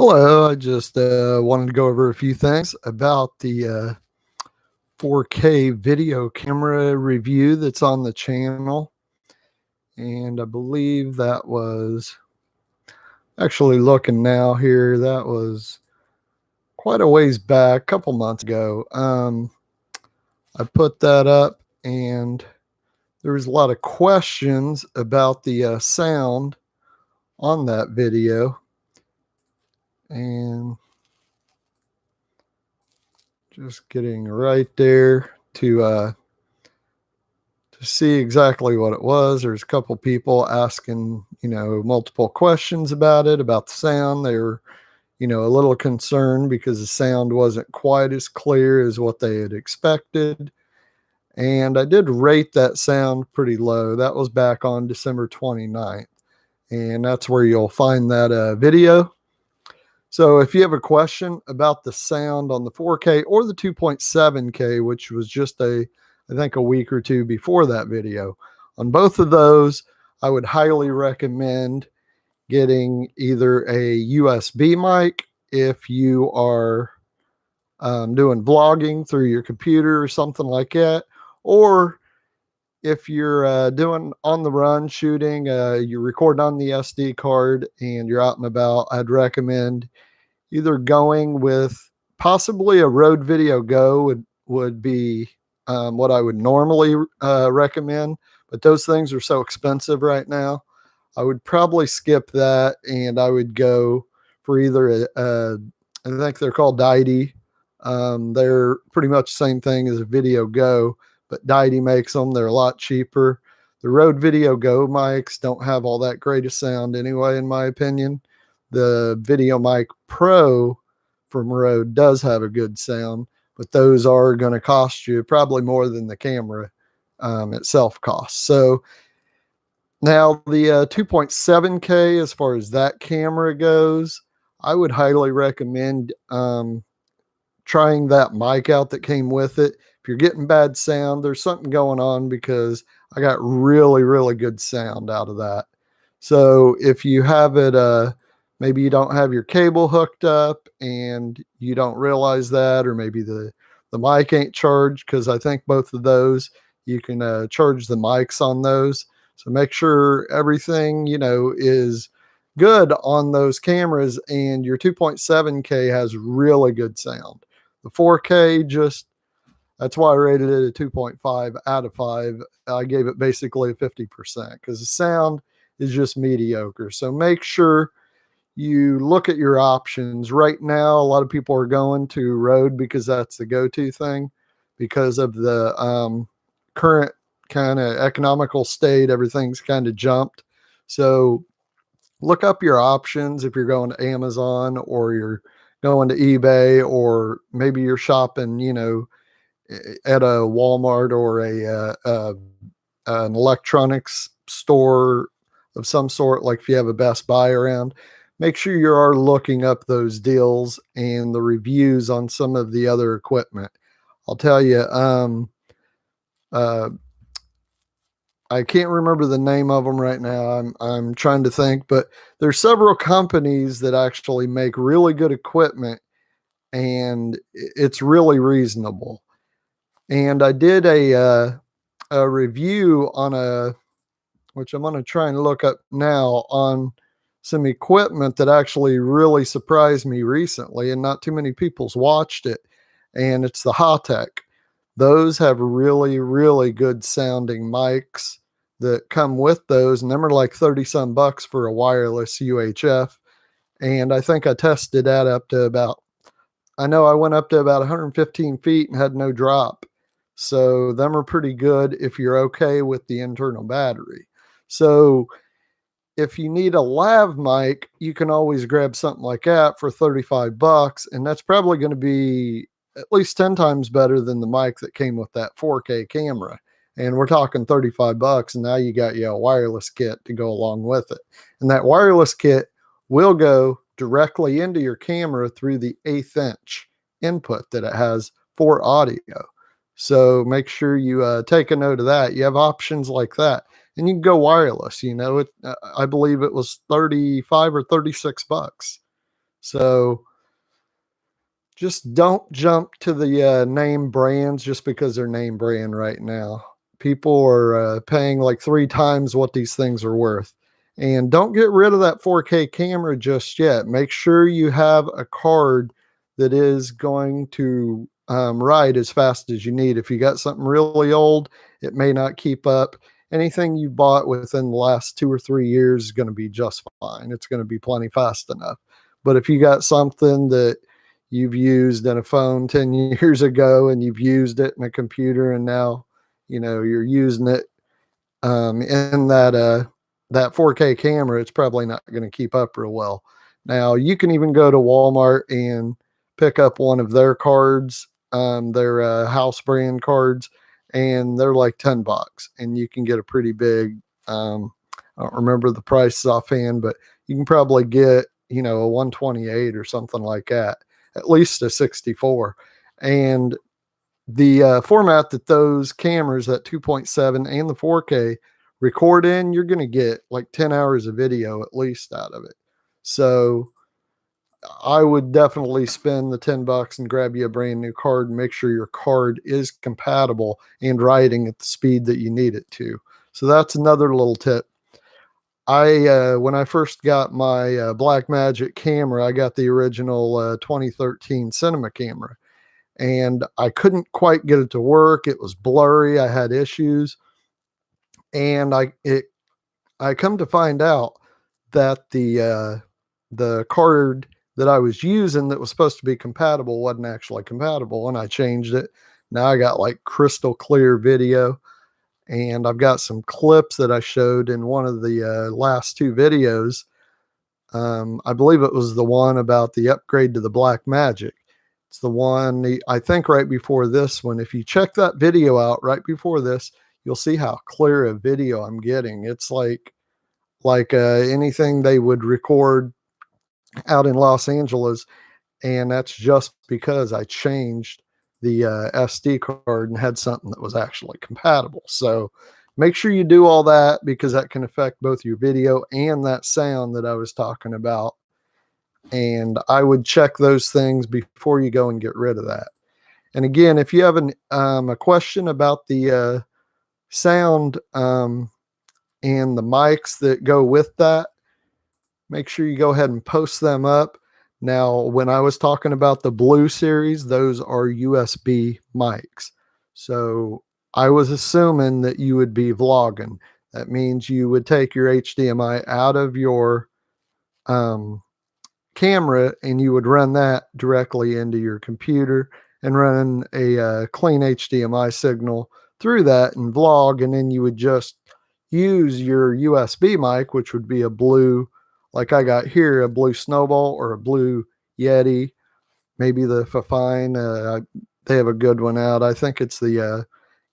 Hello, I just wanted to go over a few things about the 4K video camera review that's on the channel. And I believe that was actually looking now here, that was quite a ways back, a couple months ago. I put that up and there was a lot of questions about the sound on that video. And just getting right there to see exactly what it was. There's a couple people asking, multiple questions about it, about the sound. They were, a little concerned because the sound wasn't quite as clear as what they had expected. And I did rate that sound pretty low. That was back on December 29th. And that's where you'll find that video. So if you have a question about the sound on the 4K or the 2.7K, which was just I think a week or two before that video, on both of those, I would highly recommend getting either a USB mic if you are doing vlogging through your computer or something like that, or if you're doing on the run shooting, you're recording on the SD card and you're out and about, I'd recommend either going with possibly a Rode Video Go would be what I would normally recommend, but those things are so expensive right now. I would probably skip that and I would go for either I think they're called Dydy. They're pretty much the same thing as a Video Go, but Dydy makes them. They're a lot cheaper. The Rode Video Go mics don't have all that great a sound anyway, in my opinion. The Video Mic Pro from Rode does have a good sound, but those are going to cost you probably more than the camera itself costs. So now the 2.7K, as far as that camera goes, I would highly recommend trying that mic out that came with it. If you're getting bad sound, there's something going on, because I got really, really good sound out of that. So if you have it, maybe you don't have your cable hooked up and you don't realize that, or maybe the mic ain't charged, because I think both of those, you can charge the mics on those. So make sure everything, is good on those cameras, and your 2.7K has really good sound. The 4K, that's why I rated it a 2.5 out of 5. I gave it basically a 50% because the sound is just mediocre. So make sure you look at your options. Right now, a lot of people are going to Rode because that's the go-to thing, because of the current kind of economical state. Everything's kind of jumped. So look up your options if you're going to Amazon, or you're going to eBay, or maybe you're shopping, at a Walmart or an electronics store of some sort, like if you have a Best Buy around. Make sure you are looking up those deals and the reviews on some of the other equipment. I'll tell you, I can't remember the name of them right now. I'm trying to think, but there's several companies that actually make really good equipment, and it's really reasonable. And I did a review on which I'm going to try and look up now, on some equipment that actually really surprised me recently, and not too many people's watched it. And it's the Hotech. Those have really, really good sounding mics that come with those, and them are like 30 some bucks for a wireless UHF. And I think I tested that up to I went up to about 115 feet and had no drop. So them are pretty good if you're okay with the internal battery. So if you need a lav mic, you can always grab something like that for 35 bucks. And that's probably going to be at least 10 times better than the mic that came with that 4K camera. And we're talking 35 bucks. And now you got a wireless kit to go along with it. And that wireless kit will go directly into your camera through the 1/8 inch input that it has for audio. So make sure you take a note of that. You have options like that. And you can go wireless, I believe it was 35 or 36 bucks. So just don't jump to the name brands just because they're name brand right now. People are paying like 3 times what these things are worth. And don't get rid of that 4K camera just yet. Make sure you have a card that is going to write as fast as you need. If you got something really old, it may not keep up. Anything you bought within the last 2 or 3 years is going to be just fine. It's going to be plenty fast enough. But if you got something that you've used in a phone 10 years ago and you've used it in a computer and now you're using it in that 4K camera, it's probably not going to keep up real well. Now you can even go to Walmart and pick up one of their cards, their house brand cards, and they're like $10, and you can get a pretty big I don't remember the prices offhand, but you can probably get a 128 or something like that, at least a 64. And the format that those cameras, that 2.7 and the 4K, record in, you're going to get like 10 hours of video at least out of it. So I would definitely spend the $10 and grab you a brand new card and make sure your card is compatible and writing at the speed that you need it to. So that's another little tip. When I first got my Blackmagic camera, I got the original 2013 cinema camera, and I couldn't quite get it to work. It was blurry. I had issues, and I come to find out that the card that I was using that was supposed to be compatible wasn't actually compatible, and I changed it. Now I got like crystal clear video. And I've got some clips that I showed in one of the last 2 videos. I believe it was the one about the upgrade to the Blackmagic. It's the one, I think, right before this one. If you check that video out right before this, you'll see how clear a video I'm getting. It's like anything they would record out in Los Angeles. And that's just because I changed the SD card and had something that was actually compatible. So make sure you do all that, because that can affect both your video and that sound that I was talking about. And I would check those things before you go and get rid of that. And again, if you have a question about the sound and the mics that go with that, make sure you go ahead and post them up. Now, when I was talking about the Blue series, those are USB mics. So I was assuming that you would be vlogging. That means you would take your HDMI out of your camera and you would run that directly into your computer and run a clean HDMI signal through that and vlog. And then you would just use your USB mic, which would be a Blue, like I got here, a Blue Snowball or a Blue Yeti, maybe the Fifine. They have a good one out. I think it's the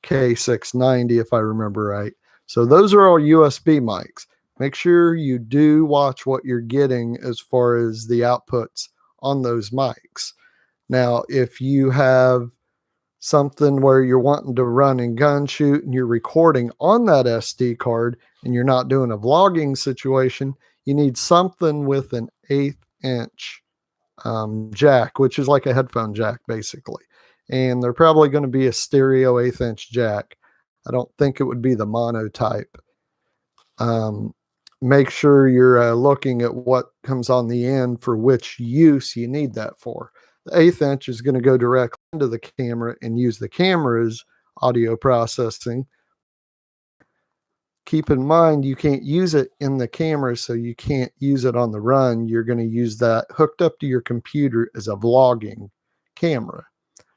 K690, if I remember right. So those are all USB mics. Make sure you do watch what you're getting as far as the outputs on those mics. Now, if you have something where you're wanting to run and gun shoot and you're recording on that SD card and you're not doing a vlogging situation, you need something with an 1/8 inch jack, which is like a headphone jack basically. And they're probably going to be a stereo 1/8 inch jack. I don't think it would be the mono type. Make sure you're looking at what comes on the end for which use you need that for. The 1/8 inch is going to go directly into the camera and use the camera's audio processing. Keep in mind, you can't use it in the camera, so you can't use it on the run. You're going to use that hooked up to your computer as a vlogging camera.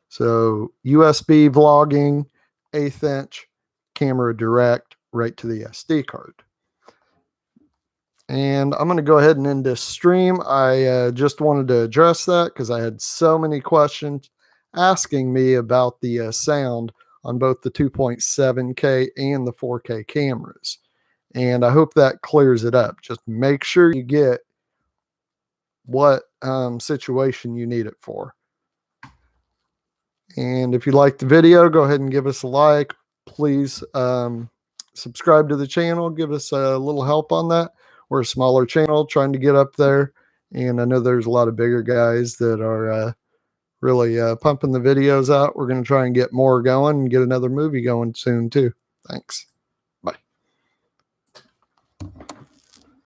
So USB vlogging, 1/8 inch, camera direct right to the SD card. And I'm going to go ahead and end this stream. I just wanted to address that because I had so many questions asking me about the sound on both the 2.7K and the 4K cameras. And I hope that clears it up. Just make sure you get what situation you need it for. And if you liked the video, go ahead and give us a like. Please subscribe to the channel. Give us a little help on that. We're a smaller channel trying to get up there. And I know there's a lot of bigger guys that are really pumping the videos out. We're going to try and get more going and get another movie going soon too. Thanks.